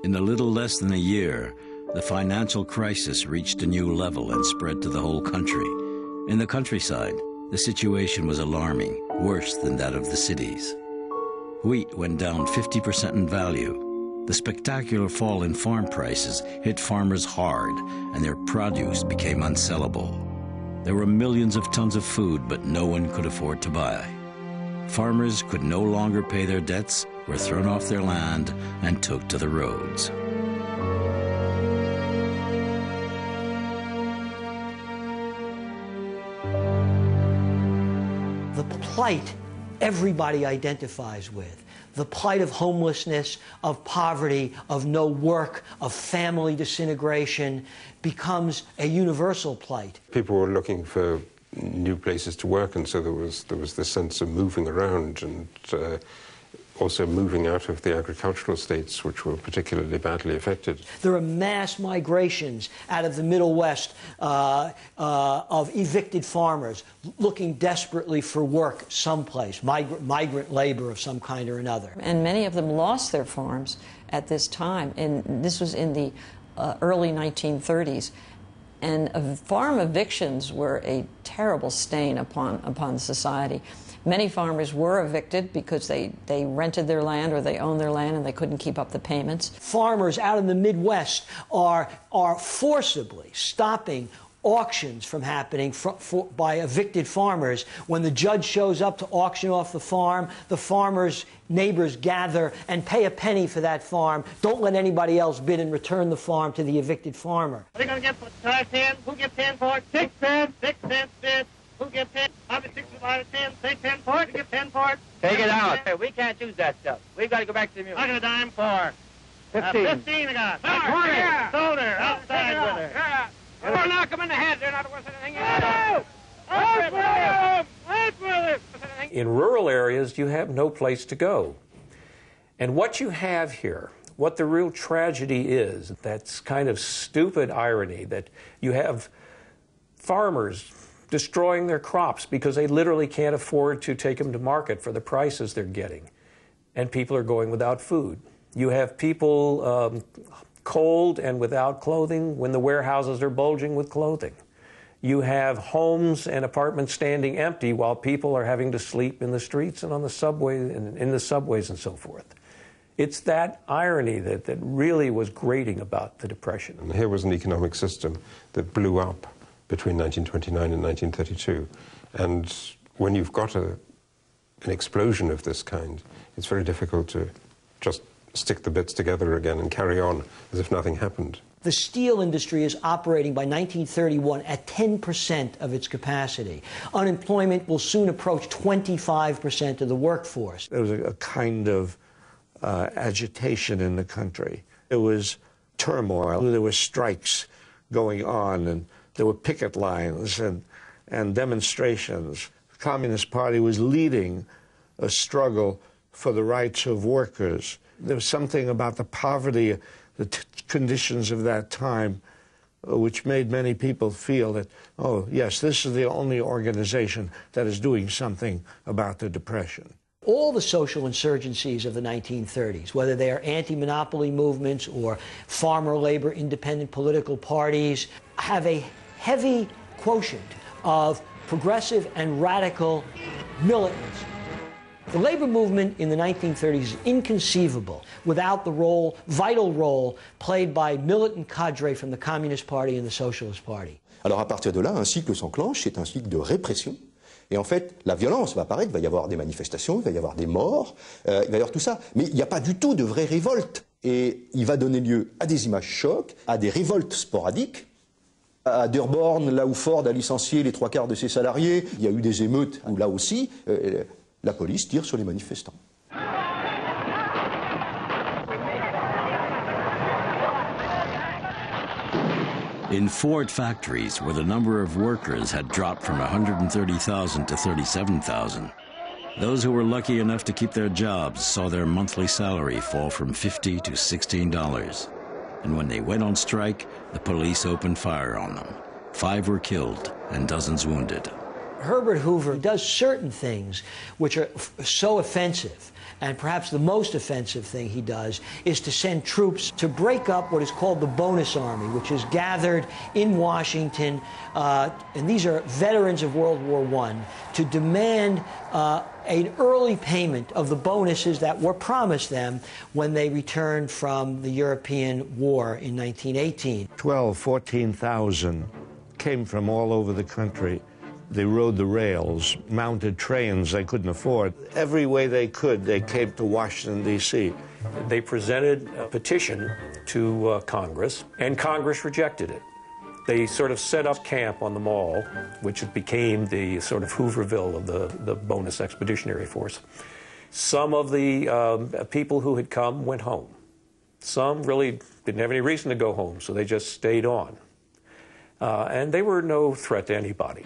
In a little less than a year, the financial crisis reached a new level and spread to the whole country. In the countryside, the situation was alarming, worse than that of the cities. Wheat went down 50% in value. The spectacular fall in farm prices hit farmers hard, and their produce became unsellable. There were millions of tons of food, but no one could afford to buy. Farmers could no longer pay their debts, were thrown off their land, and took to the roads. The plight everybody identifies with, the plight of homelessness, of poverty, of no work, of family disintegration, becomes a universal plight. People were looking for new places to work, and so there was this sense of moving around and also moving out of the agricultural states, which were particularly badly affected. There are mass migrations out of the Middle West of evicted farmers looking desperately for work someplace, migrant labor of some kind or another. And many of them lost their farms at this time, and this was in the early 1930s. And farm evictions were a terrible stain upon society. Many farmers were evicted because they rented their land or they owned their land and they couldn't keep up the payments. Farmers out in the Midwest are forcibly stopping auctions from happening by evicted farmers. When the judge shows up to auction off the farmers' neighbors gather and pay a penny for that farm. Don't let anybody else bid and return the farm to the evicted farmer. What are you going to get for 10? Who gets 10 for it? 6 cents. 6 cents bid. Who gets 10? I'll be 6 out of 10. Say 10 for it. You get 10 for it. Take it out. Hey, we can't use that stuff. We've got to go back to the music. I got a dime for 15. 15 I got. 20. Yeah. Sold her. Outside with her. Yeah. We'll knock them in the head. They're not worth anything. In rural areas, you have no place to go. And what you have here, what the real tragedy is, that's kind of stupid irony that you have farmers destroying their crops because they literally can't afford to take them to market for the prices they're getting. And people are going without food. You have people cold and without clothing when the warehouses are bulging with clothing. You have homes and apartments standing empty while people are having to sleep in the streets and on the subway and in the subways and so forth. It's that irony that really was grating about the Depression. And here was an economic system that blew up between 1929 and 1932. And when you've got an explosion of this kind, it's very difficult to just stick the bits together again and carry on as if nothing happened. The steel industry is operating by 1931 at 10% of its capacity. Unemployment will soon approach 25% of the workforce. There was a kind of agitation in the country. There was turmoil. There were strikes going on, and there were picket lines and demonstrations. The Communist Party was leading a struggle for the rights of workers. There was something about the poverty, the conditions of that time, which made many people feel that, oh, yes, this is the only organization that is doing something about the Depression. All the social insurgencies of the 1930s, whether they are anti-monopoly movements or farmer, labor, independent political parties, have a heavy quotient of progressive and radical militants. The labor movement in the 1930s is inconceivable without the vital role played by militant cadre from the Communist Party and the Socialist Party. Alors à partir de là, un cycle s'enclenche, c'est un cycle de répression. Et en fait, la violence va apparaître, il va y avoir des manifestations, il va y avoir des morts, il va y avoir tout ça. Mais il n'y a pas du tout de vraie révolte. Et il va donner lieu à des images chocs, à des révoltes sporadiques. À Dearborn, là où Ford a licencié les 3/4 de ses salariés, il y a eu des émeutes où là aussi, la police tire sur les manifestants. In Ford factories, where the number of workers had dropped from 130,000 to 37,000, those who were lucky enough to keep their jobs saw their monthly salary fall from $50 to $16. And when they went on strike, the police opened fire on them. 5 were killed and dozens wounded. Herbert Hoover does certain things which are so offensive And perhaps the most offensive thing he does is to send troops to break up what is called the bonus army, which is gathered in Washington, and these are veterans of World War I, to demand an early payment of the bonuses that were promised them when they returned from the European war in 1918. 14,000 came from all over the country. They rode the rails, mounted trains they couldn't afford. Every way they could, they came to Washington, D.C. They presented a petition to Congress, and Congress rejected it. They sort of set up camp on the Mall, which became the sort of Hooverville of the bonus expeditionary force. Some of the people who had come went home. Some really didn't have any reason to go home, so they just stayed on. And they were no threat to anybody.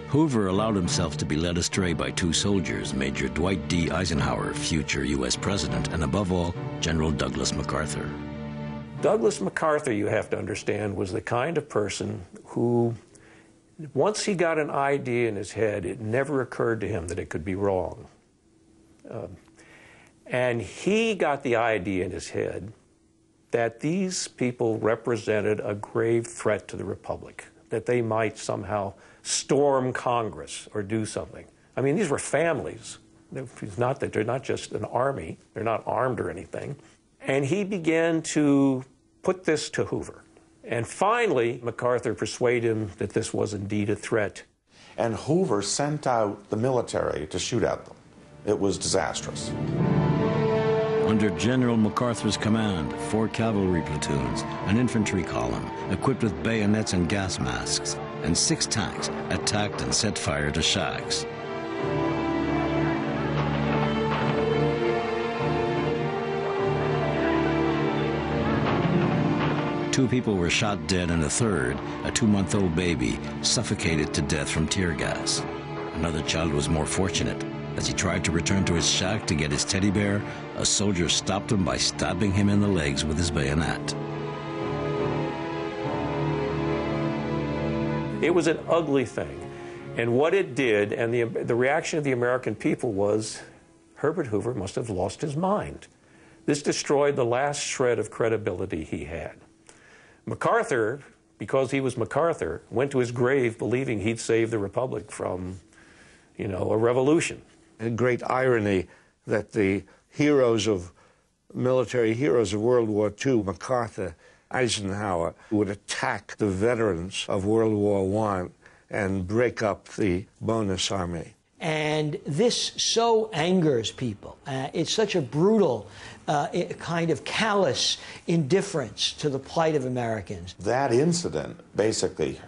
Hoover allowed himself to be led astray by two soldiers, Major Dwight D. Eisenhower, future U.S. President, and above all, General Douglas MacArthur. Douglas MacArthur, you have to understand, was the kind of person who, once he got an idea in his head, it never occurred to him that it could be wrong. And he got the idea in his head that these people represented a grave threat to the Republic, that they might somehow storm Congress or do something. I mean, these were families. It's not that they're not just an army. They're not armed or anything. And he began to put this to Hoover. And finally, MacArthur persuaded him that this was indeed a threat. And Hoover sent out the military to shoot at them. It was disastrous. Under General MacArthur's command, 4 cavalry platoons, an infantry column equipped with bayonets and gas masks, and 6 tanks attacked and set fire to shacks. Two people were shot dead, and a third, a 2-month-old baby, suffocated to death from tear gas. Another child was more fortunate. As he tried to return to his shack to get his teddy bear, a soldier stopped him by stabbing him in the legs with his bayonet. It was an ugly thing. And what it did, and the reaction of the American people was, Herbert Hoover must have lost his mind. This destroyed the last shred of credibility he had. MacArthur, because he was MacArthur, went to his grave believing he'd save the Republic from, you know, a revolution. A great irony that the military heroes of World War II, MacArthur, Eisenhower, would attack the veterans of World War I and break up the bonus army. And this so angers people. It's such a brutal, kind of callous indifference to the plight of Americans. That incident basically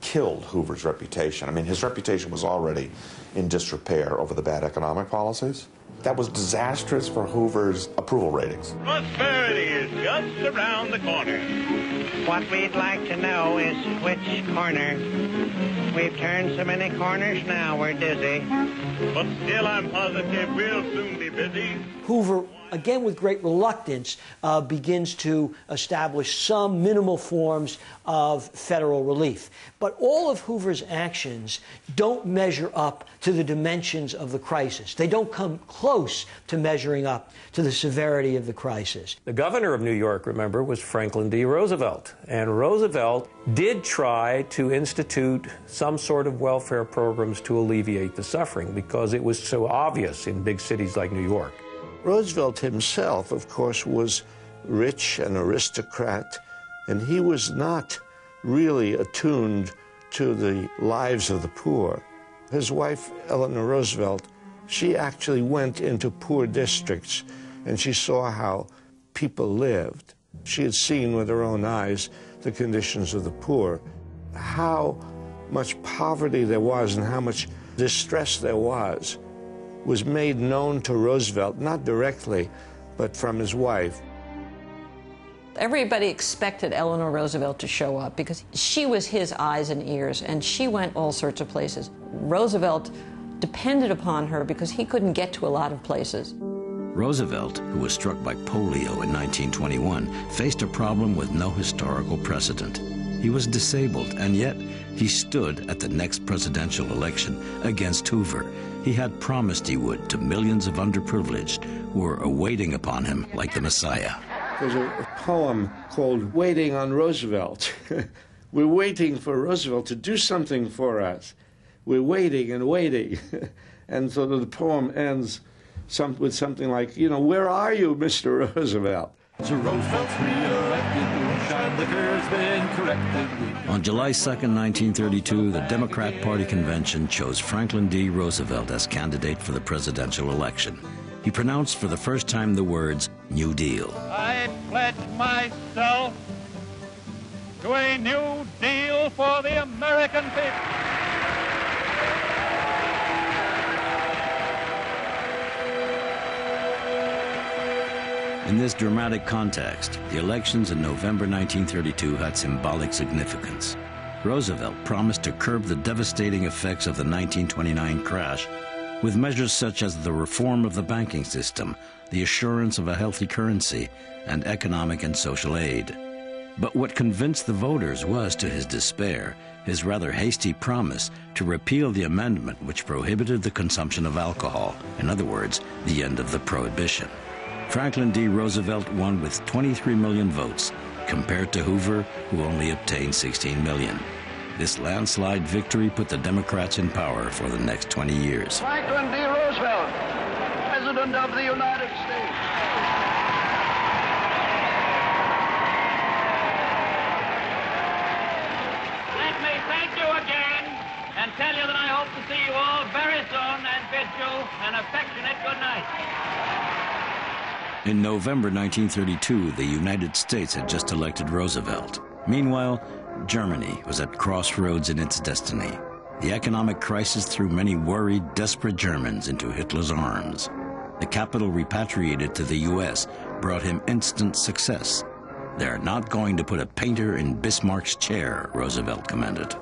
killed Hoover's reputation. I mean, his reputation was already in disrepair over the bad economic policies. That was disastrous for Hoover's approval ratings. Prosperity is just around the corner. What we'd like to know is which corner. We've turned so many corners now, we're dizzy. But still, I'm positive we'll soon be busy. Hoover, again with great reluctance, begins to establish some minimal forms of federal relief. But all of Hoover's actions don't measure up to the dimensions of the crisis. They don't come close to measuring up to the severity of the crisis. The governor of New York, remember, was Franklin D. Roosevelt. And Roosevelt did try to institute some sort of welfare programs to alleviate the suffering because it was so obvious in big cities like New York. Roosevelt himself, of course, was rich, an aristocrat, and he was not really attuned to the lives of the poor. His wife, Eleanor Roosevelt, she actually went into poor districts and she saw how people lived. She had seen with her own eyes the conditions of the poor, how much poverty there was and how much distress there was made known to Roosevelt, not directly, but from his wife. Everybody expected Eleanor Roosevelt to show up because she was his eyes and ears, and she went all sorts of places. Roosevelt depended upon her because he couldn't get to a lot of places. Roosevelt, who was struck by polio in 1921, faced a problem with no historical precedent. He was disabled, and yet he stood at the next presidential election against Hoover. He had promised he would to millions of underprivileged who were awaiting upon him like the Messiah. There's a poem called Waiting on Roosevelt. We're waiting for Roosevelt to do something for us. We're waiting and waiting. And so the poem ends with something like, you know, where are you, Mr. Roosevelt? So Roosevelt's re-elected, moonshine liquor's been corrected. On July 2nd, 1932, the Democrat Party convention chose Franklin D. Roosevelt as candidate for the presidential election. He pronounced for the first time the words, New Deal. I pledge myself to a new deal for the American people. In this dramatic context, the elections in November 1932 had symbolic significance. Roosevelt promised to curb the devastating effects of the 1929 crash with measures such as the reform of the banking system, the assurance of a healthy currency, and economic and social aid. But what convinced the voters was, to his despair, his rather hasty promise to repeal the amendment which prohibited the consumption of alcohol, in other words, the end of the prohibition. Franklin D. Roosevelt won with 23 million votes, compared to Hoover, who only obtained 16 million. This landslide victory put the Democrats in power for the next 20 years. Franklin D. Roosevelt, President of the United States. Let me thank you again and tell you that I hope to see you all very soon and bid you an affectionate good night. In November 1932, the United States had just elected Roosevelt. Meanwhile, Germany was at crossroads in its destiny. The economic crisis threw many worried, desperate Germans into Hitler's arms. The capital repatriated to the U.S. brought him instant success. They're not going to put a painter in Bismarck's chair, Roosevelt commented.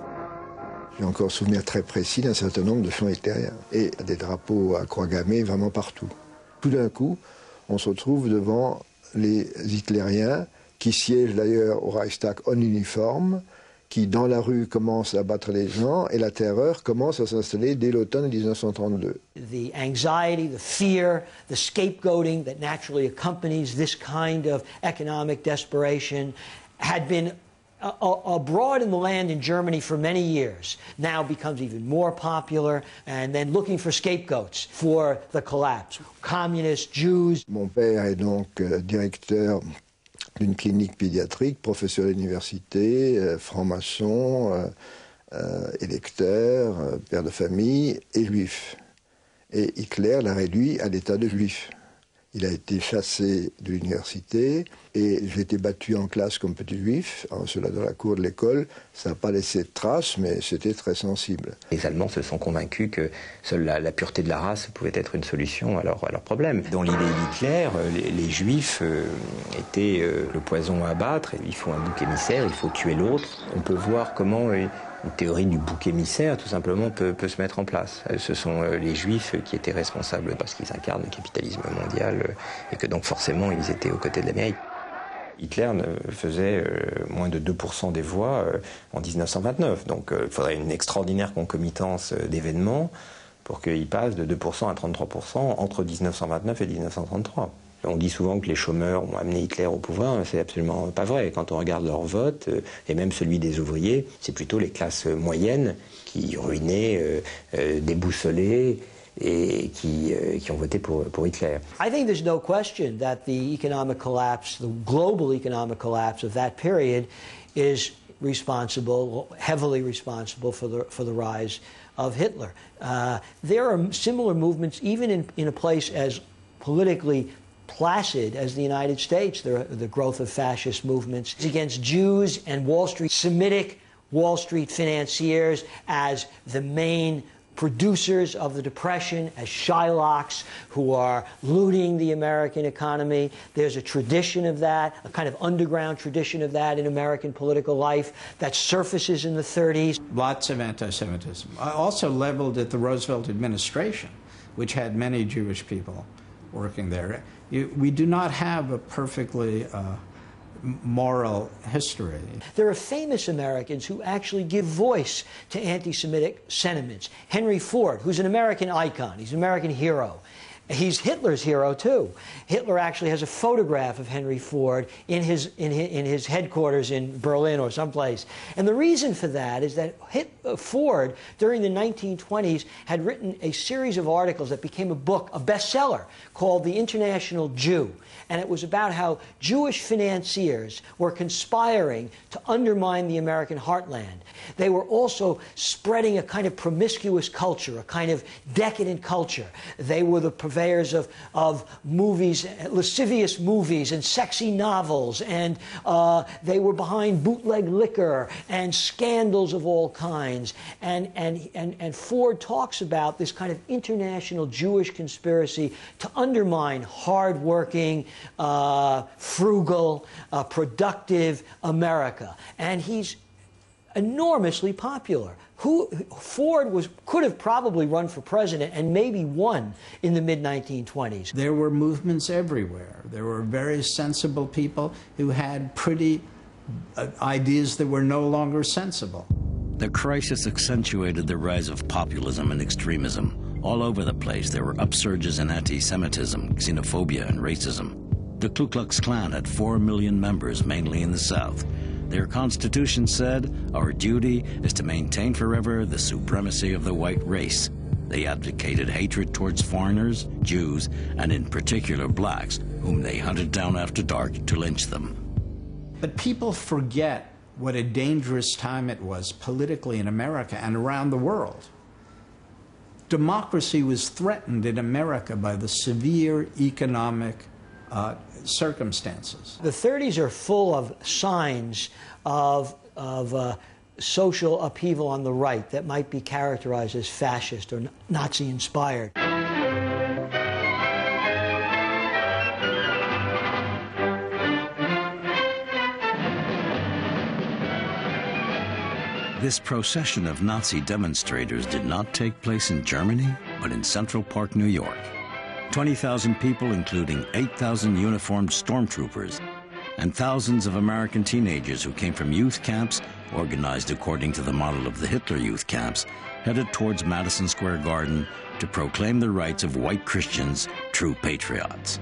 J'ai encore souvenir très précis d'un certain nombre de champs hitlériens et des drapeaux à croix gammée vraiment partout. Tout d'un coup, on se retrouve devant les hitlériens qui siègent d'ailleurs au Reichstag en uniforme, qui dans la rue commencent à battre les gens, et la terreur commence à s'installer dès l'automne 1932. The anxiety, the fear, the scapegoating that naturally accompanies this kind of economic desperation had been abroad in the land in Germany for many years, now becomes even more popular, and then looking for scapegoats for the collapse. Communists, Jews. Mon père est donc directeur d'une clinique pédiatrique, professeur à l'université, franc-maçon, électeur, père de famille et juif. Et Hitler l'a réduit à l'état de juif. Il a été chassé de l'université et j'ai été battu en classe comme petit juif. Cela dans la cour de l'école, ça n'a pas laissé de traces, mais c'était très sensible. Les Allemands se sont convaincus que seule la pureté de la race pouvait être une solution à leur problème. Dans l'idée d'Hitler, les Juifs étaient le poison à abattre. Il faut un bouc émissaire, il faut tuer l'autre. On peut voir comment une théorie du bouc émissaire, tout simplement, peut se mettre en place. Ce sont les Juifs qui étaient responsables parce qu'ils incarnent le capitalisme mondial et que donc forcément ils étaient aux côtés de l'Amérique. Hitler faisait moins de 2% des voix en 1929. Donc il faudrait une extraordinaire concomitance d'événements pour qu'il passe de 2% à 33% entre 1929 et 1933. On dit souvent que les chômeurs ont amené Hitler au pouvoir, c'est absolument pas vrai. Quand on regarde leur vote, et même celui des ouvriers, c'est plutôt les classes moyennes qui ruinaient, déboussolées, et qui ont voté pour Hitler. I think there's no question that the economic collapse, the global economic collapse of that period is responsible, heavily responsible for the rise of Hitler. There are similar movements even in a place as politically placid as the United States. The growth of fascist movements against Jews and Wall Street, Semitic Wall Street financiers as the main producers of the Depression, as Shylocks who are looting the American economy. There's a tradition of that, a kind of underground tradition of that in American political life that surfaces in the 30s. Lots of anti-Semitism. Also leveled at the Roosevelt administration, which had many Jewish people working there. We do not have a perfectly moral history. There are famous Americans who actually give voice to anti-Semitic sentiments. Henry Ford, who's an American icon, he's an American hero. He's Hitler's hero, too. Hitler actually has a photograph of Henry Ford in his headquarters in Berlin or someplace. And the reason for that is that Ford, during the 1920s, had written a series of articles that became a book, a bestseller, called The International Jew. And it was about how Jewish financiers were conspiring to undermine the American heartland. They were also spreading a kind of promiscuous culture, a kind of decadent culture. They were the purveyors of movies, lascivious movies and sexy novels, and they were behind bootleg liquor and scandals of all kinds. And Ford talks about this kind of international Jewish conspiracy to undermine hard-working, frugal, productive America. And he's enormously popular. Ford could have probably run for president and maybe won in the mid-1920s. There were movements everywhere. There were very sensible people who had pretty ideas that were no longer sensible. The crisis accentuated the rise of populism and extremism. All over the place, there were upsurges in anti-Semitism, xenophobia, and racism. The Ku Klux Klan had 4 million members, mainly in the South. Their constitution said, "Our duty is to maintain forever the supremacy of the white race." They advocated hatred towards foreigners, Jews, and in particular blacks, whom they hunted down after dark to lynch them. But people forget what a dangerous time it was politically in America and around the world. Democracy was threatened in America by the severe economic circumstances. The 30s are full of signs of social upheaval on the right that might be characterized as fascist or Nazi-inspired. This procession of Nazi demonstrators did not take place in Germany, but in Central Park, New York. 20,000 people, including 8,000 uniformed stormtroopers, and thousands of American teenagers who came from youth camps, organized according to the model of the Hitler youth camps, headed towards Madison Square Garden to proclaim the rights of white Christians, true patriots.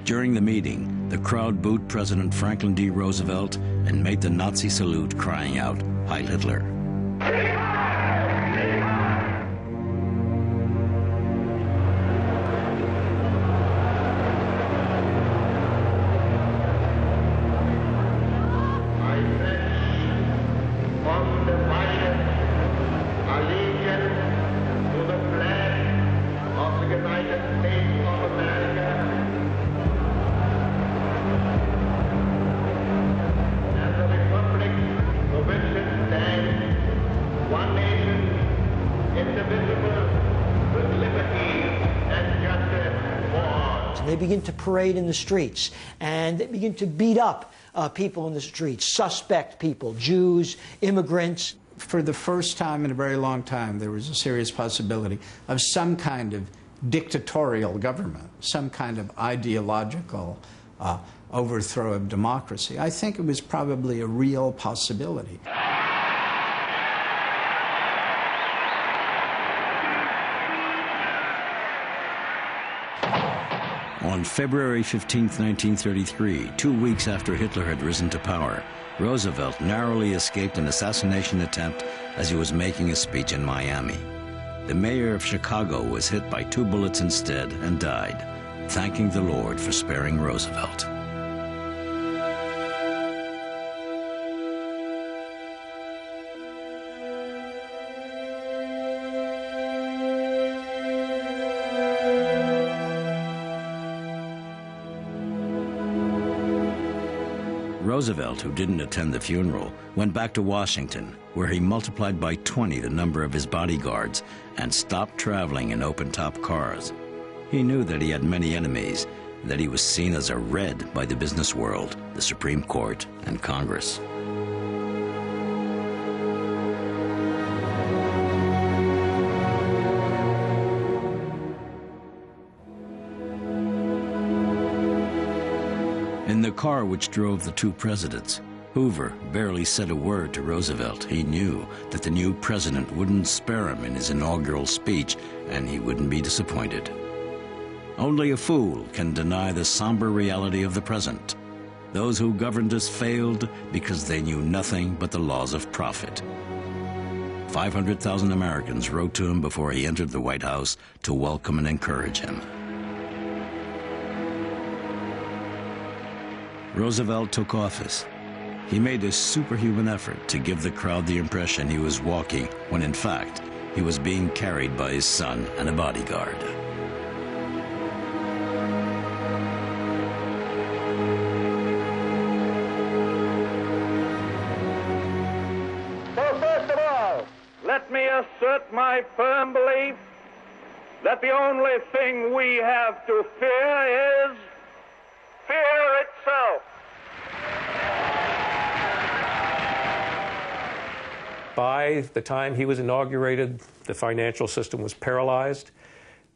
During the meeting, the crowd booed President Franklin D. Roosevelt and made the Nazi salute, crying out, "Heil Hitler." They begin to parade in the streets, and they begin to beat up people in the streets, suspect people, Jews, immigrants. For the first time in a very long time, there was a serious possibility of some kind of dictatorial government, some kind of ideological overthrow of democracy. I think it was probably a real possibility. On February 15, 1933, 2 weeks after Hitler had risen to power, Roosevelt narrowly escaped an assassination attempt as he was making a speech in Miami. The mayor of Chicago was hit by 2 bullets instead and died, thanking the Lord for sparing Roosevelt. Roosevelt, who didn't attend the funeral, went back to Washington, where he multiplied by 20 the number of his bodyguards and stopped traveling in open-top cars. He knew that he had many enemies, and that he was seen as a Red by the business world, the Supreme Court, and Congress. In the car which drove the two presidents, Hoover barely said a word to Roosevelt. He knew that the new president wouldn't spare him in his inaugural speech, and he wouldn't be disappointed. Only a fool can deny the somber reality of the present. Those who governed us failed because they knew nothing but the laws of profit. 500,000 Americans wrote to him before he entered the White House to welcome and encourage him. Roosevelt took office. He made a superhuman effort to give the crowd the impression he was walking when, in fact, he was being carried by his son and a bodyguard. So first of all, let me assert my firm belief that the only thing we have to fear is fear itself. By the time he was inaugurated, the financial system was paralyzed.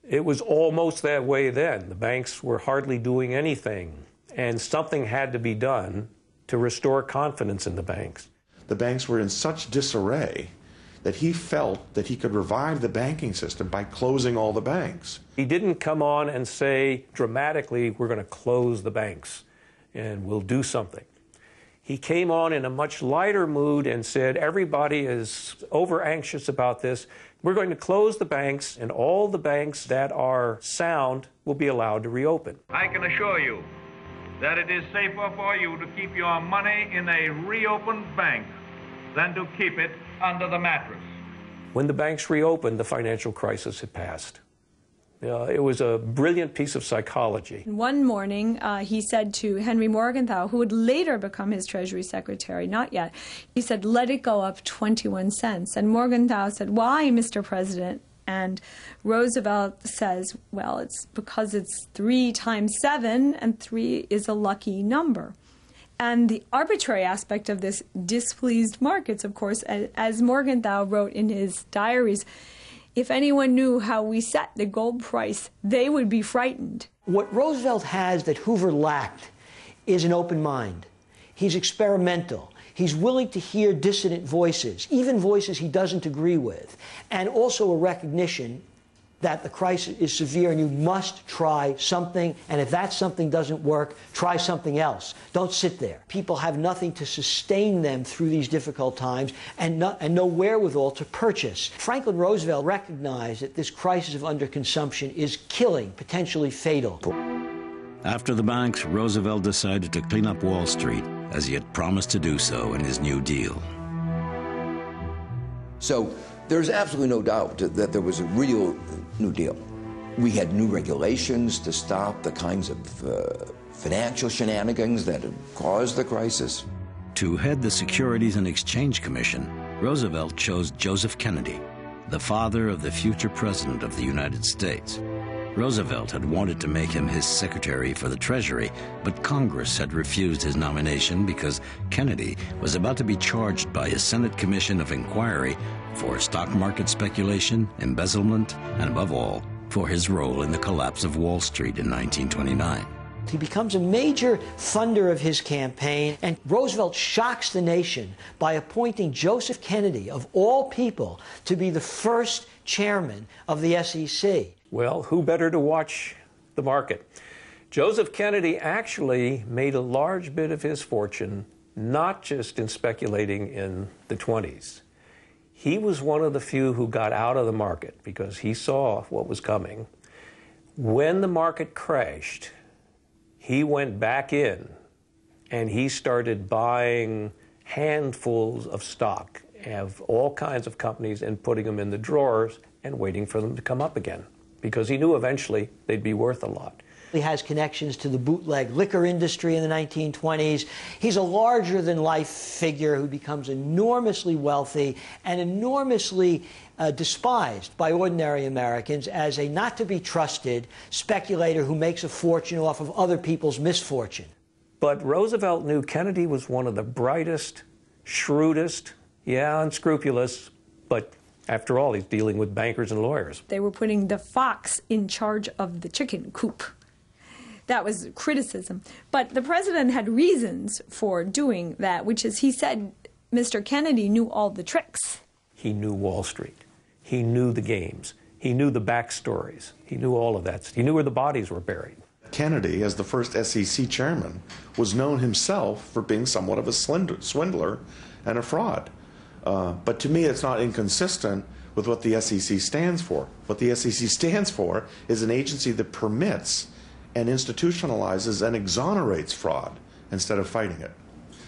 It was almost that way then. The banks were hardly doing anything, and something had to be done to restore confidence in the banks. The banks were in such disarray that he felt that he could revive the banking system by closing all the banks. He didn't come on and say dramatically, we're going to close the banks and we'll do something. He came on in a much lighter mood and said, everybody is over anxious about this. We're going to close the banks, and all the banks that are sound will be allowed to reopen. I can assure you that it is safer for you to keep your money in a reopened bank than to keep it under the mattress. When the banks reopened, the financial crisis had passed. It was a brilliant piece of psychology. One morning, he said to Henry Morgenthau, who would later become his Treasury Secretary, not yet, he said, let it go up 21 cents. And Morgenthau said, why, Mr. President? And Roosevelt says, well, it's because it's 3 times 7, and 3 is a lucky number. And the arbitrary aspect of this displeased markets, of course, as Morgenthau wrote in his diaries, if anyone knew how we set the gold price, they would be frightened. What Roosevelt has that Hoover lacked is an open mind. He's experimental. He's willing to hear dissident voices, even voices he doesn't agree with, and also a recognition that the crisis is severe and you must try something, and if that something doesn't work, try something else. Don't sit there. People have nothing to sustain them through these difficult times and no wherewithal to purchase. Franklin Roosevelt recognized that this crisis of underconsumption is killing, potentially fatal. After the banks, Roosevelt decided to clean up Wall Street, as he had promised to do so in his New Deal. So there's absolutely no doubt that there was a real New Deal. We had new regulations to stop the kinds of financial shenanigans that had caused the crisis. To head the Securities and Exchange Commission, Roosevelt chose Joseph Kennedy, the father of the future President of the United States. Roosevelt had wanted to make him his secretary for the Treasury, but Congress had refused his nomination because Kennedy was about to be charged by a Senate Commission of Inquiry for stock market speculation, embezzlement, and above all, for his role in the collapse of Wall Street in 1929. He becomes a major funder of his campaign, and Roosevelt shocks the nation by appointing Joseph Kennedy, of all people, to be the first chairman of the SEC. Well, who better to watch the market? Joseph Kennedy actually made a large bit of his fortune not just in speculating in the 20s. He was one of the few who got out of the market because he saw what was coming. When the market crashed, he went back in and he started buying handfuls of stock of all kinds of companies and putting them in the drawers and waiting for them to come up again, because he knew eventually they'd be worth a lot. He has connections to the bootleg liquor industry in the 1920s. He's a larger-than-life figure who becomes enormously wealthy and enormously despised by ordinary Americans as a not-to-be-trusted speculator who makes a fortune off of other people's misfortune. But Roosevelt knew Kennedy was one of the brightest, shrewdest, unscrupulous, but after all, he's dealing with bankers and lawyers. They were putting the fox in charge of the chicken coop. that was criticism. But the president had reasons for doing that, which is he said Mr. Kennedy knew all the tricks. He knew Wall Street. He knew the games. He knew the backstories. He knew all of that. He knew where the bodies were buried. Kennedy, as the first SEC chairman, was known himself for being somewhat of a swindler and a fraud. But to me, it's not inconsistent with what the SEC stands for. What the SEC stands for is an agency that permits and institutionalizes and exonerates fraud instead of fighting it.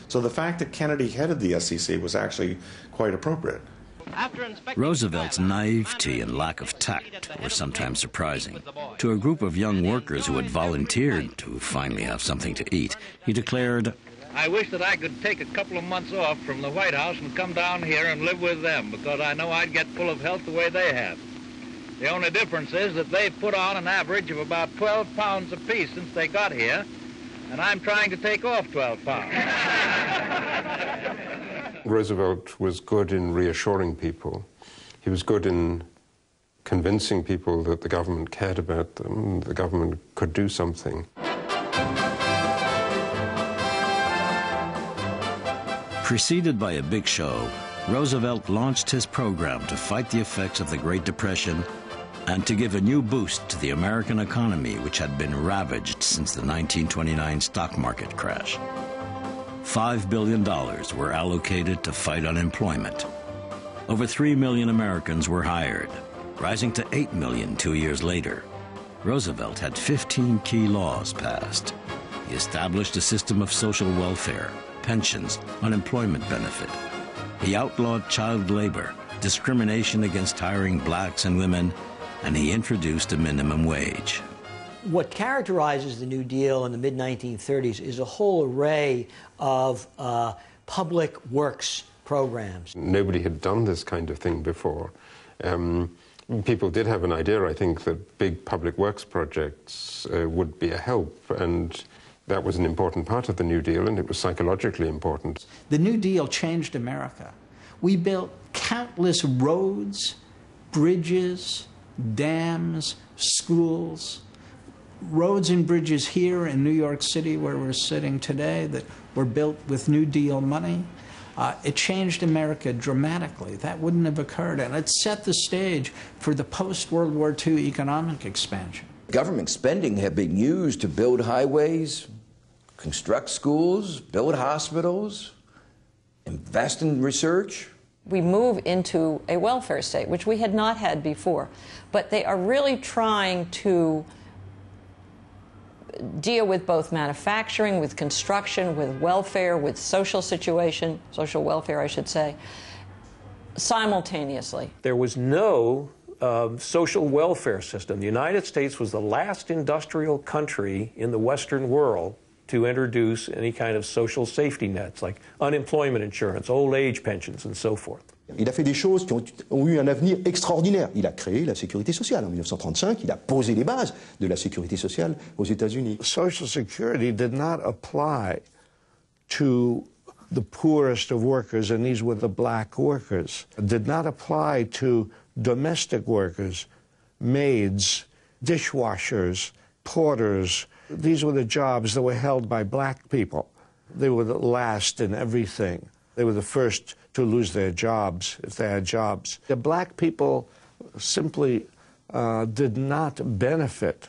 So the fact that Kennedy headed the SEC was actually quite appropriate. Roosevelt's naivety and lack of tact were sometimes surprising. To a group of young workers who had volunteered to finally have something to eat, he declared, I wish that I could take a couple of months off from the White House and come down here and live with them, because I know I'd get full of health the way they have. The only difference is that they've put on an average of about 12 pounds apiece since they got here, and I'm trying to take off 12 pounds. Roosevelt was good in reassuring people. He was good in convincing people that the government cared about them, the government could do something. Preceded by a big show, Roosevelt launched his program to fight the effects of the Great Depression and to give a new boost to the American economy, which had been ravaged since the 1929 stock market crash. $5 billion were allocated to fight unemployment. Over 3 million Americans were hired, rising to 8 million 2 years later. Roosevelt had 15 key laws passed. He established a system of social welfare, pensions, unemployment benefit. He outlawed child labor, discrimination against hiring blacks and women, and he introduced a minimum wage. What characterizes the New Deal in the mid-1930s is a whole array of public works programs. Nobody had done this kind of thing before. People did have an idea, I think, that big public works projects would be a help, and that was an important part of the New Deal, and it was psychologically important. The New Deal changed America. We built countless roads, bridges, dams, schools, roads and bridges here in New York City where we're sitting today that were built with New Deal money. It changed America dramatically. That wouldn't have occurred, and it set the stage for the post-World War II economic expansion. Government spending had been used to build highways, construct schools, build hospitals, invest in research. We move into a welfare state, which we had not had before. But they are really trying to deal with both manufacturing, with construction, with welfare, with social situation, social welfare, I should say, simultaneously. There was no social welfare system. The United States was the last industrial country in the Western world to introduce any kind of social safety nets, like unemployment insurance, old age pensions, and so forth. Il a fait des choses qui ont eu un avenir extraordinaire. Il a créé la sécurité sociale en 1935. Il a posé les bases de la sécurité sociale aux États-Unis. Social Security did not apply to the poorest of workers, and these were the black workers. It did not apply to domestic workers, maids, dishwashers, porters. These were the jobs that were held by black people. They were the last in everything. They were the first to lose their jobs, if they had jobs. The black people simply did not benefit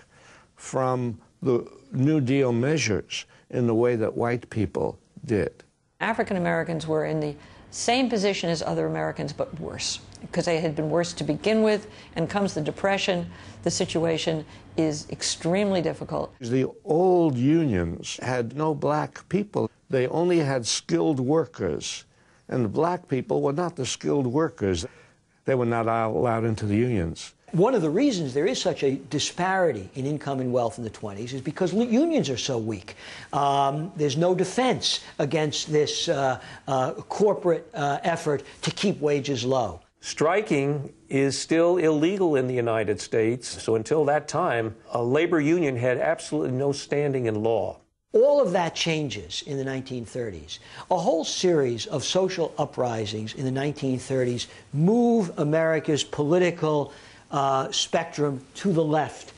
from the New Deal measures in the way that white people did. African Americans were in the same position as other Americans, but worse, because they had been worse to begin with, and comes the Depression, the situation is extremely difficult. The old unions had no black people. They only had skilled workers, and the black people were not the skilled workers. They were not allowed into the unions. One of the reasons there is such a disparity in income and wealth in the 20s is because unions are so weak. There's no defense against this corporate effort to keep wages low. Striking is still illegal in the United States, so until that time, a labor union had absolutely no standing in law. All of that changes in the 1930s. A whole series of social uprisings in the 1930s move America's political spectrum to the left.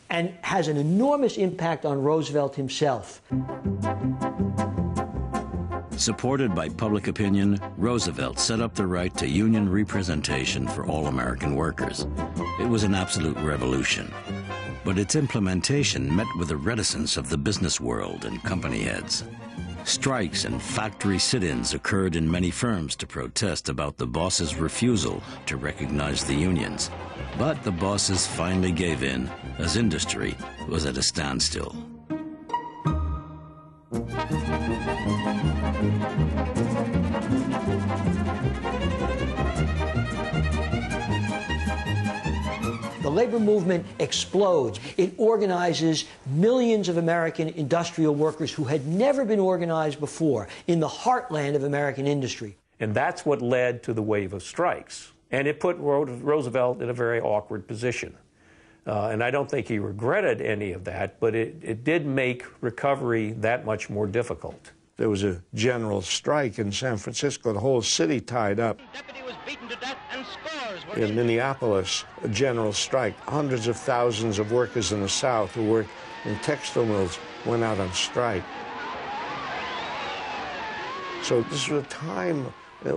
and has an enormous impact on Roosevelt himself. Supported by public opinion, Roosevelt set up the right to union representation for all American workers. It was an absolute revolution. But its implementation met with the reticence of the business world and company heads. Strikes and factory sit-ins occurred in many firms to protest about the bosses' refusal to recognize the unions. But the bosses finally gave in, as industry was at a standstill. The labor movement explodes. It organizes millions of American industrial workers who had never been organized before in the heartland of American industry. And that's what led to the wave of strikes. And it put Roosevelt in a very awkward position. And I don't think he regretted any of that, but it did make recovery that much more difficult. There was a general strike in San Francisco, the whole city tied up. In Minneapolis, a general strike. Hundreds of thousands of workers in the South who worked in textile mills went out on strike. So this was a time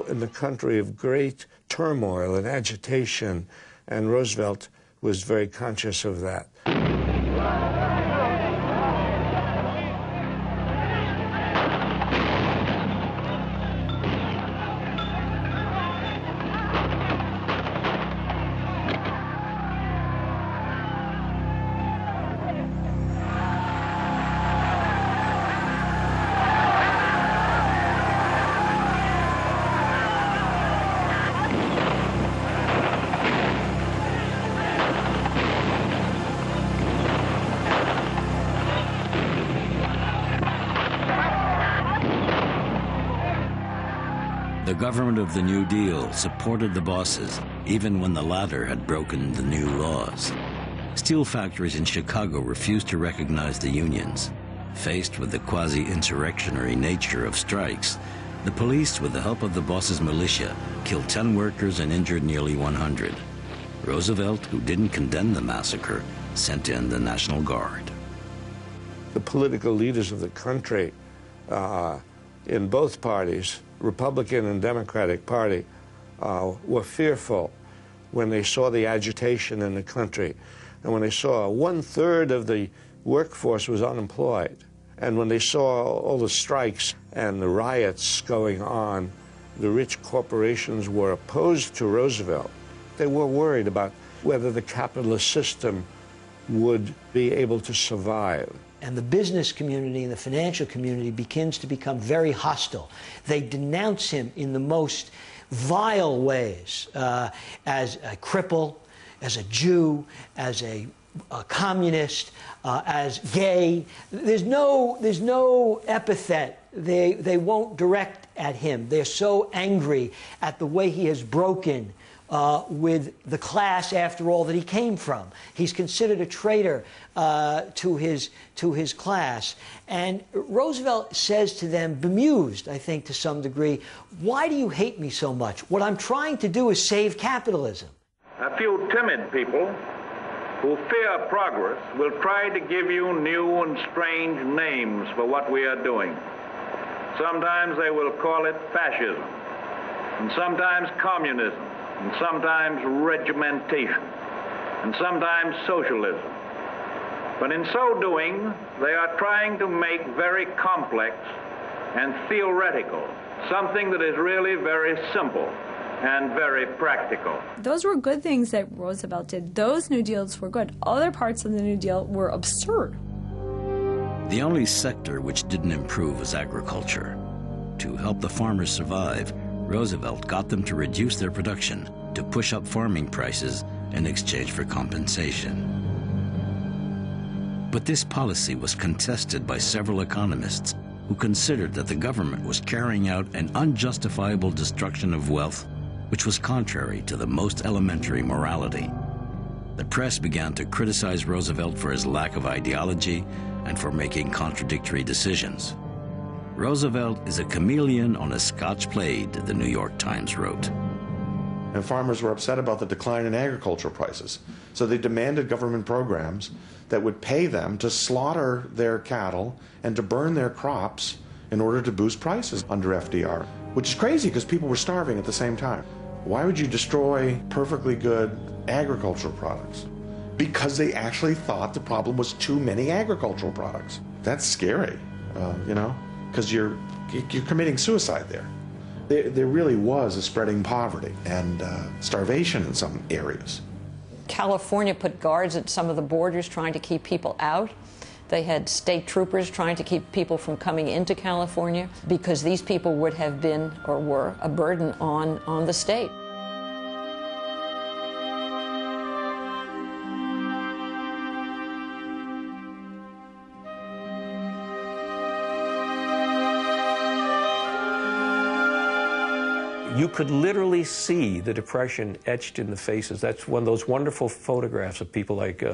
in the country of great turmoil and agitation, and Roosevelt was very conscious of that. The government of the New Deal supported the bosses, even when the latter had broken the new laws. Steel factories in Chicago refused to recognize the unions. Faced with the quasi-insurrectionary nature of strikes, the police, with the help of the bosses' militia, killed 10 workers and injured nearly 100. Roosevelt, who didn't condemn the massacre, sent in the National Guard. The political leaders of the country in both parties, Republican and Democratic Party, were fearful when they saw the agitation in the country, and when they saw 1/3 of the workforce was unemployed, and when they saw all the strikes and the riots going on. The rich corporations were opposed to Roosevelt. They were worried about whether the capitalist system would be able to survive. And the business community and the financial community begins to become very hostile. They denounce him in the most vile ways, as a cripple, as a Jew, as a communist, as gay. There's no epithet they won't direct at him. They're so angry at the way he has broken with the class, after all, that he came from. He's considered a traitor to his class. And Roosevelt says to them, bemused, I think, to some degree, why do you hate me so much? What I'm trying to do is save capitalism. A few timid people who fear progress will try to give you new and strange names for what we are doing. Sometimes they will call it fascism, and sometimes communism, and sometimes regimentation, and sometimes socialism. But in so doing, they are trying to make very complex and theoretical something that is really very simple and very practical. Those were good things that Roosevelt did. Those New Deals were good. Other parts of the New Deal were absurd. The only sector which didn't improve was agriculture. To help the farmers survive, Roosevelt got them to reduce their production, to push up farming prices in exchange for compensation. But this policy was contested by several economists who considered that the government was carrying out an unjustifiable destruction of wealth, which was contrary to the most elementary morality. The press began to criticize Roosevelt for his lack of ideology and for making contradictory decisions. Roosevelt is a chameleon on a Scotch plaid, the New York Times wrote. And farmers were upset about the decline in agricultural prices. So they demanded government programs that would pay them to slaughter their cattle and to burn their crops in order to boost prices under FDR, which is crazy because people were starving at the same time. Why would you destroy perfectly good agricultural products? Because they actually thought the problem was too many agricultural products. That's scary, you know, because you're committing suicide there. There really was a spreading poverty and starvation in some areas. California put guards at some of the borders trying to keep people out. They had state troopers trying to keep people from coming into California because these people would have been or were a burden on the state. You could literally see the Depression etched in the faces. That's one of those wonderful photographs of people like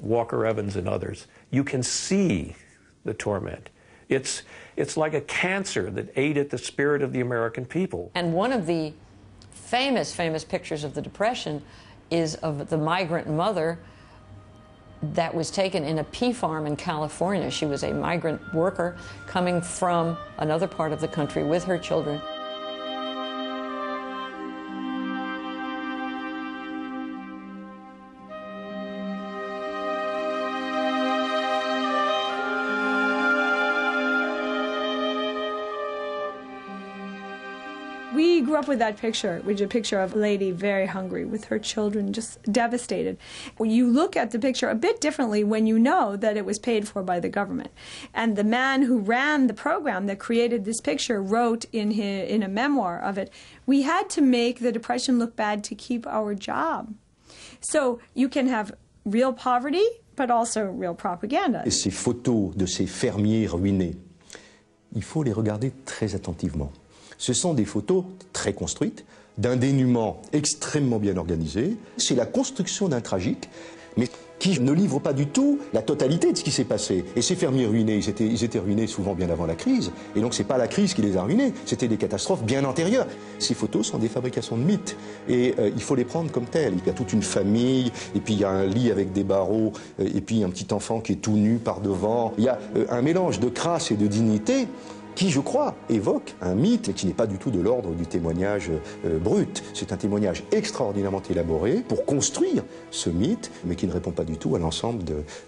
Walker Evans and others. You can see the torment. It's like a cancer that ate at the spirit of the American people. And one of the famous pictures of the Depression is of the migrant mother that was taken in a pea farm in California. She was a migrant worker coming from another part of the country with her children. We grew up with that picture, which is a picture of a lady very hungry with her children just devastated. You look at the picture a bit differently when you know that it was paid for by the government. And the man who ran the program that created this picture wrote in a memoir of it, we had to make the Depression look bad to keep our job. So you can have real poverty, but also real propaganda. Et ces photos de ces fermiers ruinés, il faut les regarder très attentivement. Ce sont des photos très construites, d'un dénouement extrêmement bien organisé. C'est la construction d'un tragique, mais qui ne livre pas du tout la totalité de ce qui s'est passé. Et ces fermiers ruinés, ils étaient ruinés souvent bien avant la crise. Et donc c'est pas la crise qui les a ruinés, c'était des catastrophes bien antérieures. Ces photos sont des fabrications de mythes. Et il faut les prendre comme telles. Il y a toute une famille, et puis il y a un lit avec des barreaux, et puis un petit enfant qui est tout nu par devant. Il y a un mélange de crasse et de dignité qui, je crois, évoque un mythe qui n'est pas du tout de l'ordre du témoignage brut. C'est un témoignage extraordinairement élaboré pour construire ce mythe, mais qui ne répond pas du tout à l'ensemble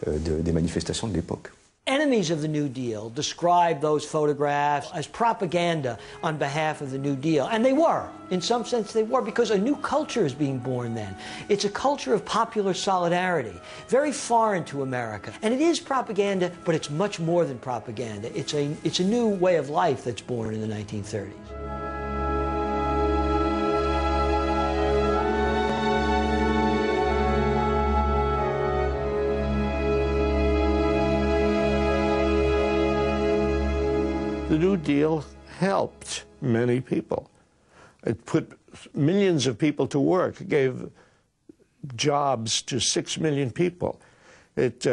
des manifestations de l'époque. Enemies of the New Deal describe those photographs as propaganda on behalf of the New Deal. And they were. In some sense they were, because a new culture is being born then. It's a culture of popular solidarity, very foreign to America. And it is propaganda, but it's much more than propaganda. It's a new way of life that's born in the 1930s. The New Deal helped many people. It put millions of people to work. It gave jobs to 6 million people. It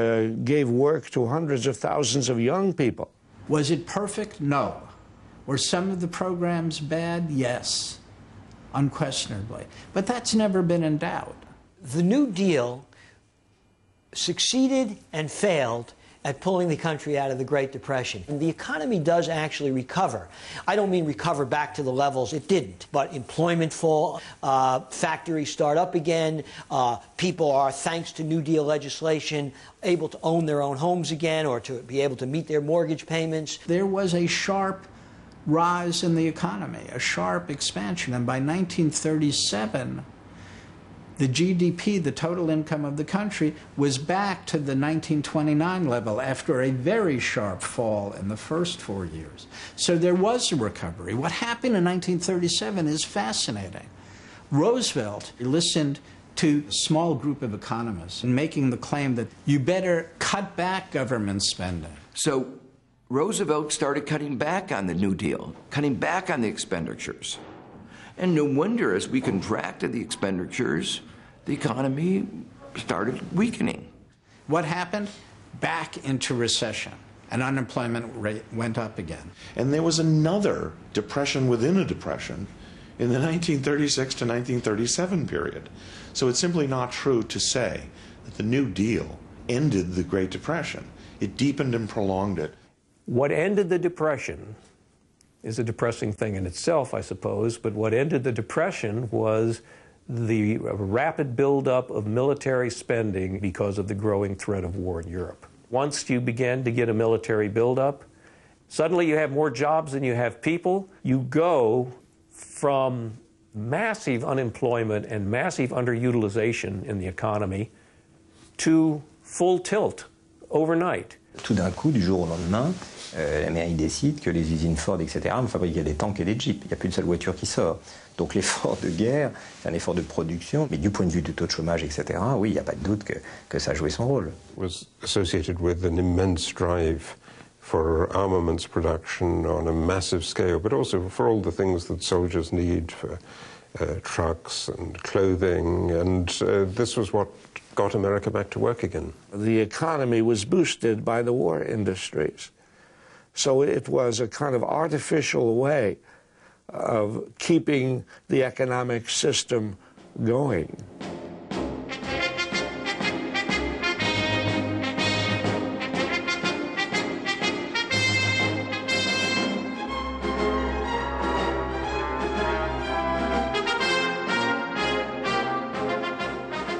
gave work to hundreds of thousands of young people. Was it perfect? No. Were some of the programs bad? Yes, unquestionably. But that's never been in doubt. The New Deal succeeded and failed at pulling the country out of the Great Depression. And the economy does actually recover. I don't mean recover back to the levels it didn't, but employment fall, factories start up again, people are, thanks to New Deal legislation, able to own their own homes again or to be able to meet their mortgage payments. There was a sharp rise in the economy, a sharp expansion, and by 1937, the GDP, the total income of the country, was back to the 1929 level after a very sharp fall in the first 4 years. So there was a recovery. What happened in 1937 is fascinating. Roosevelt listened to a small group of economists and making the claim that you better cut back government spending. So Roosevelt started cutting back on the New Deal, cutting back on the expenditures. And no wonder, as we contracted the expenditures, the economy started weakening. What happened? Back into recession. And unemployment rate went up again. And there was another depression within a depression in the 1936 to 1937 period. So it's simply not true to say that the New Deal ended the Great Depression. It deepened and prolonged it. What ended the Depression is a depressing thing in itself, I suppose, but what ended the Depression was the rapid buildup of military spending because of the growing threat of war in Europe. Once you began to get a military buildup, suddenly you have more jobs than you have people. You go from massive unemployment and massive underutilization in the economy to full tilt overnight. Tout d'un coup, du jour au lendemain, l'Amérique décide que les usines Ford, etc., vont fabriquer des tanks et des jeeps. Il n'y a plus une seule voiture qui sort. Donc l'effort de guerre, c'est un effort de production, mais du point de vue du taux de chômage, etc., oui, il n'y a pas de doute que ça a joué son rôle. It was associated with an immense drive for armaments production on a massive scale, but also for all the things that soldiers need, for trucks and clothing, and this was what got America back to work again. The economy was boosted by the war industries. So it was a kind of artificial way of keeping the economic system going.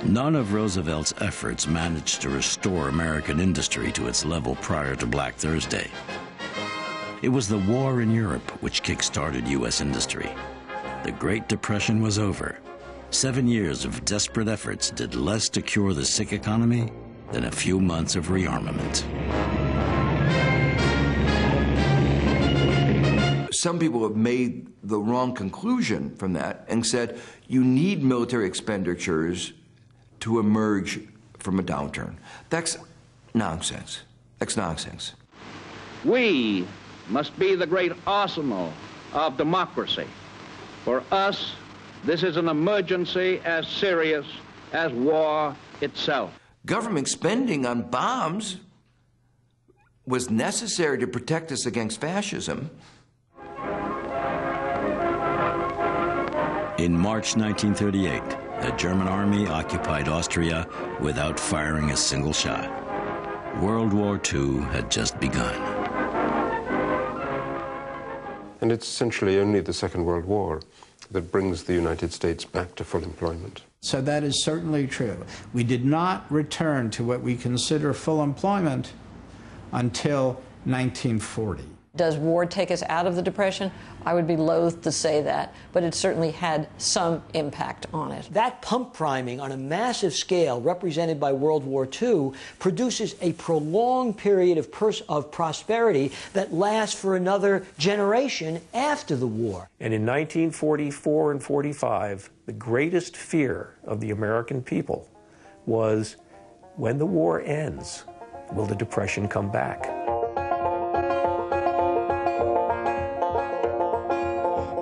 None of Roosevelt's efforts managed to restore American industry to its level prior to Black Thursday. It was the war in Europe which kick-started U.S. industry. The Great Depression was over. 7 years of desperate efforts did less to cure the sick economy than a few months of rearmament. Some people have made the wrong conclusion from that and said you need military expenditures to emerge from a downturn. That's nonsense. That's nonsense. We must be the great arsenal of democracy. For us, this is an emergency as serious as war itself. Government spending on bombs was necessary to protect us against fascism. In March 1938, the German army occupied Austria without firing a single shot. World War II had just begun. And it's essentially only the Second World War that brings the United States back to full employment. So that is certainly true. We did not return to what we consider full employment until 1940. Does war take us out of the Depression? I would be loath to say that, but it certainly had some impact on it. That pump priming on a massive scale, represented by World War II, produces a prolonged period of prosperity that lasts for another generation after the war. And in 1944 and 45, the greatest fear of the American people was, when the war ends, will the Depression come back?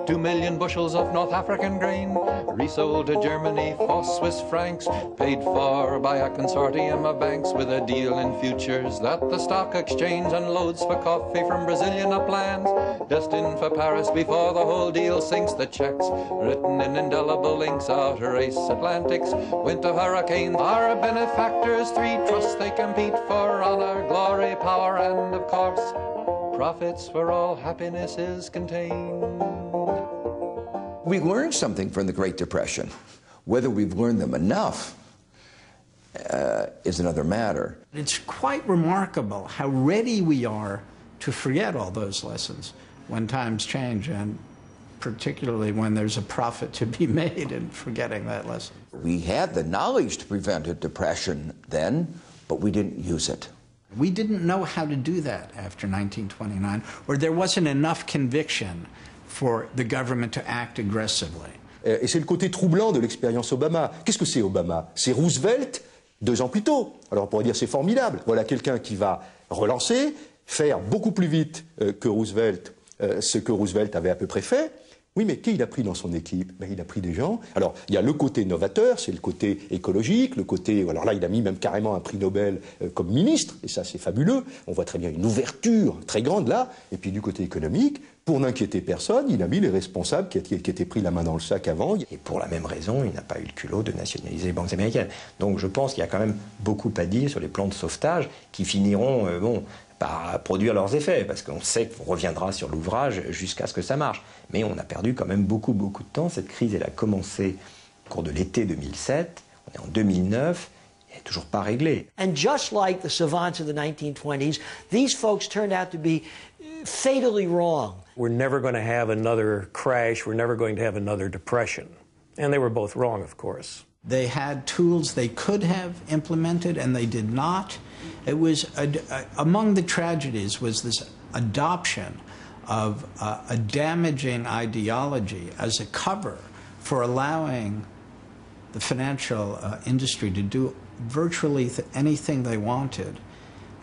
2 million bushels of North African grain, resold to Germany for Swiss francs, paid for by a consortium of banks with a deal in futures that the stock exchange unloads for coffee from Brazilian uplands, destined for Paris before the whole deal sinks. The checks, written in indelible inks, outrace Atlantics, winter hurricanes. Our benefactors, 3 trusts they compete for honor, glory, power, and of course, profits where all happiness is contained. We learned something from the Great Depression. Whether we've learned them enough is another matter. It's quite remarkable how ready we are to forget all those lessons when times change, and particularly when there's a profit to be made in forgetting that lesson. We had the knowledge to prevent a depression then, but we didn't use it. We didn't know how to do that after 1929, or there wasn't enough conviction for the government to act aggressively. Et c'est le côté troublant de l'expérience Obama. Qu'est-ce que c'est Obama? C'est Roosevelt 2 ans plus tôt. Alors on pourrait dire c'est formidable. Voilà quelqu'un qui va relancer, faire beaucoup plus vite que Roosevelt ce que Roosevelt avait à peu près fait, Oui, mais qui il a pris dans son équipe? Ben, il a pris des gens. Alors, il y a le côté novateur, c'est le côté écologique, le côté... Alors là, il a mis même carrément un prix Nobel comme ministre, et ça, c'est fabuleux. On voit très bien une ouverture très grande là. Et puis, du côté économique, pour n'inquiéter personne, il a mis les responsables qui étaient pris la main dans le sac avant. Et pour la même raison, il n'a pas eu le culot de nationaliser les banques américaines. Donc, je pense qu'il y a quand même beaucoup à dire sur les plans de sauvetage qui finiront, par produire leurs effets, parce qu'on sait qu'on reviendra sur l'ouvrage jusqu'à ce que ça marche. Mais on a perdu quand même beaucoup de temps. Cette crise, elle a commencé au cours de l'été 2007, on est en 2009, elle n'est toujours pas réglée. And just like the savants of the 1920s, these folks turned out to be fatally wrong. We're never going to have another crash, we're never going to have another depression. And they were both wrong, of course. They had tools they could have implemented and they did not. It was, among the tragedies was this adoption of a damaging ideology as a cover for allowing the financial industry to do virtually anything they wanted,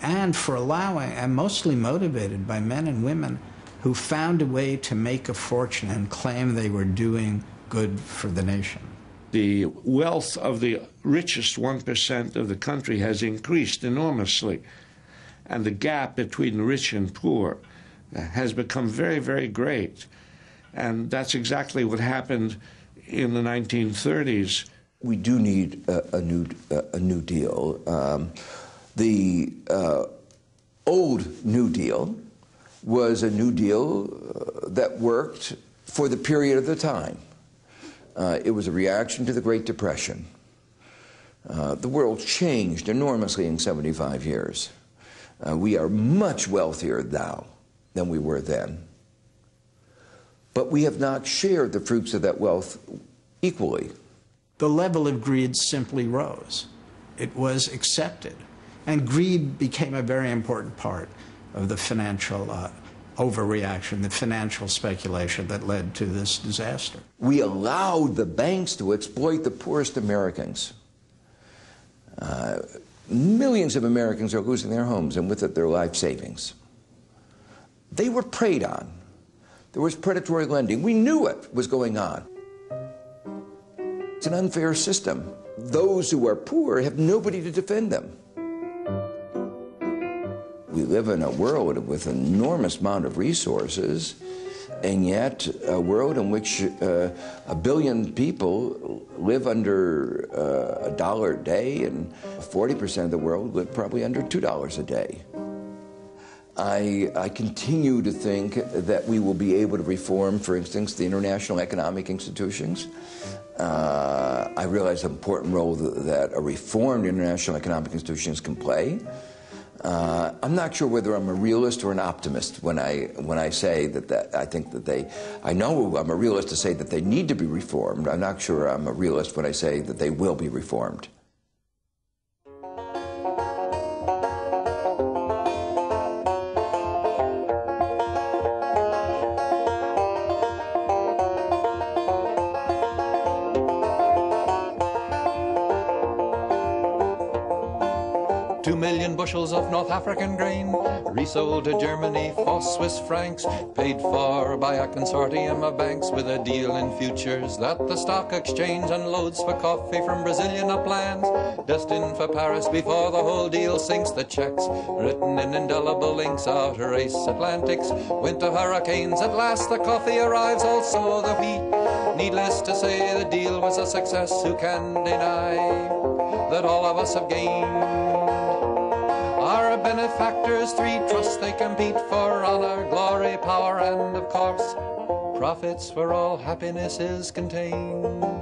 and for allowing, and mostly motivated by men and women who found a way to make a fortune and claim they were doing good for the nation. The wealth of the richest 1% of the country has increased enormously, and the gap between rich and poor has become very, very great. And that's exactly what happened in the 1930s. We do need a new deal. The old New Deal was a New Deal that worked for the period of the time. It was a reaction to the Great Depression. The world changed enormously in 75 years. We are much wealthier now than we were then. But we have not shared the fruits of that wealth equally. The level of greed simply rose. It was accepted. And greed became a very important part of the financial overreaction, the financial speculation that led to this disaster. We allowed the banks to exploit the poorest Americans. Millions of Americans are losing their homes and with it their life savings. They were preyed on. There was predatory lending. We knew it was going on. It's an unfair system. Those who are poor have nobody to defend them. We live in a world with an enormous amount of resources, and yet a world in which 1 billion people live under $1 a day, and 40% of the world live probably under $2 a day. I continue to think that we will be able to reform, for instance, the international economic institutions. I realize the important role that a reformed international economic institutions can play. I'm not sure whether I'm a realist or an optimist when I say that I think that I know I'm a realist to say that they need to be reformed. I'm not sure I'm a realist when I say that they will be reformed. Bushels of North African grain, resold to Germany for Swiss francs, paid for by a consortium of banks with a deal in futures that the stock exchange unloads for coffee from Brazilian uplands, destined for Paris before the whole deal sinks. The checks written in indelible inks out race Atlantics, winter hurricanes. At last the coffee arrives, also the wheat. Needless to say, the deal was a success. Who can deny that all of us have gained? Our benefactors, three trusts they compete for: honor, glory, power, and of course, profits where all happiness is contained.